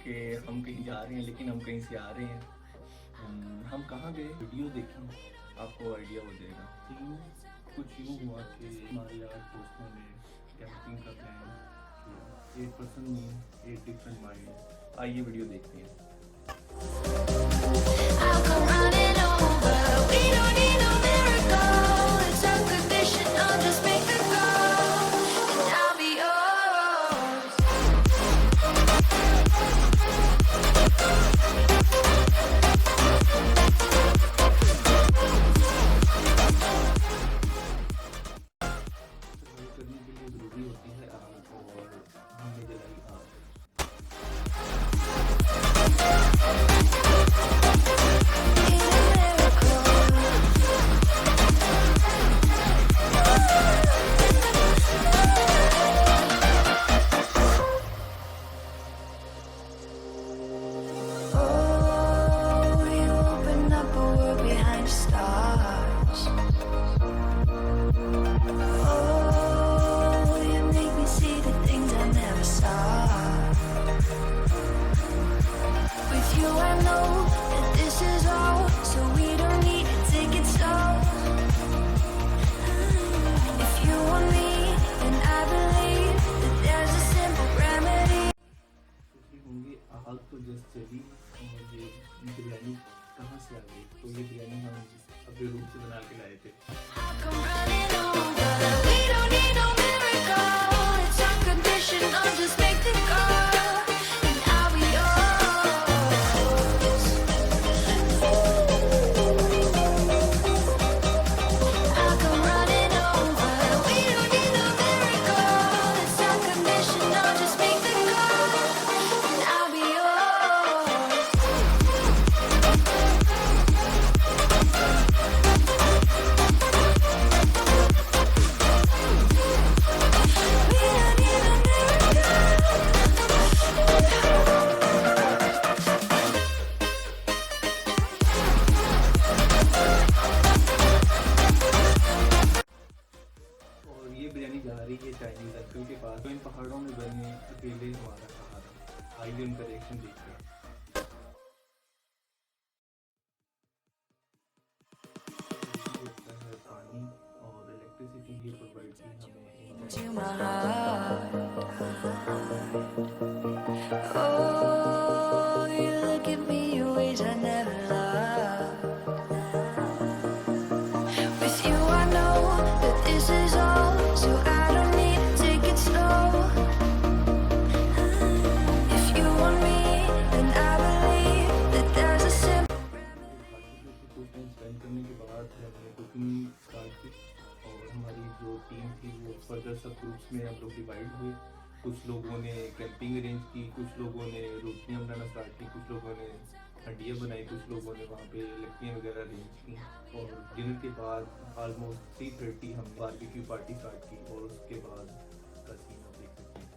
कि हम कहीं जा रहे हैं लेकिन हम कहीं से आ रहे हैं। हम कहाँ गए, वीडियो देखें आपको आइडिया हो जाएगा। सीन कुछ यूँ हुआ कि हमारे 8 दोस्तों ने कैंपिंग का प्लान किया। 8 पर्सन में 8 डिफरेंट माइंड। आइए वीडियो देखते हैं। करने के लिए ज़रूरी होती है आग, और हमने जलाई आग। आग तो जस्ट चली और ये बिरयानी कहाँ से आ गई? तो ये बिरयानी हम अपने रूम से बना के लाए थे। ये बिरयानी जा रही है चाइनीज अंकल के पास, तो इन पहाड़ों में बने अकेले हमारा सहारा। आइए उनका रिएक्शन देखते हैं। पानी और इलेक्ट्रिसिटी ये प्रोवाइड की करने के बाद हमने कुकिंग स्टार्ट की, और हमारी जो टीम थी वो फर्दर सब ग्रुप्स में हम लोग डिवाइड हुए। कुछ लोगों ने कैंपिंग अरेंज की, कुछ लोगों ने रोटियां बनाना स्टार्ट की, कुछ लोगों ने हंडियाँ बनाई, कुछ लोगों ने वहाँ पे लकड़ियाँ वगैरह अरेंज की। और डिनर के बाद ऑलमोस्ट 3:30 हम बारबेक्यू पार्टी स्टार्ट की, और उसके बाद का सीन आप देख सकते हैं।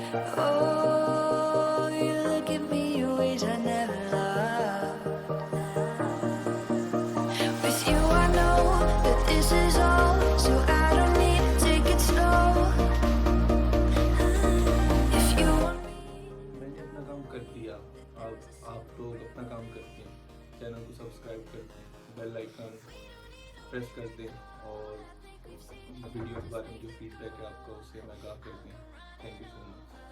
Oh, you look at me in ways I never loved. With you I know that this is all, so I don't need to take it slow. If you want me. मैंने अपना काम कर दिया, अब आप लोग अपना काम करते हैं, चैनल को सब्सक्राइब करते हैं, बेल आइकन प्रेस कर दें और वीडियो के बारे में जो फीडबैक है आपका उसे हमें आगाह कर दें। Thank you so much.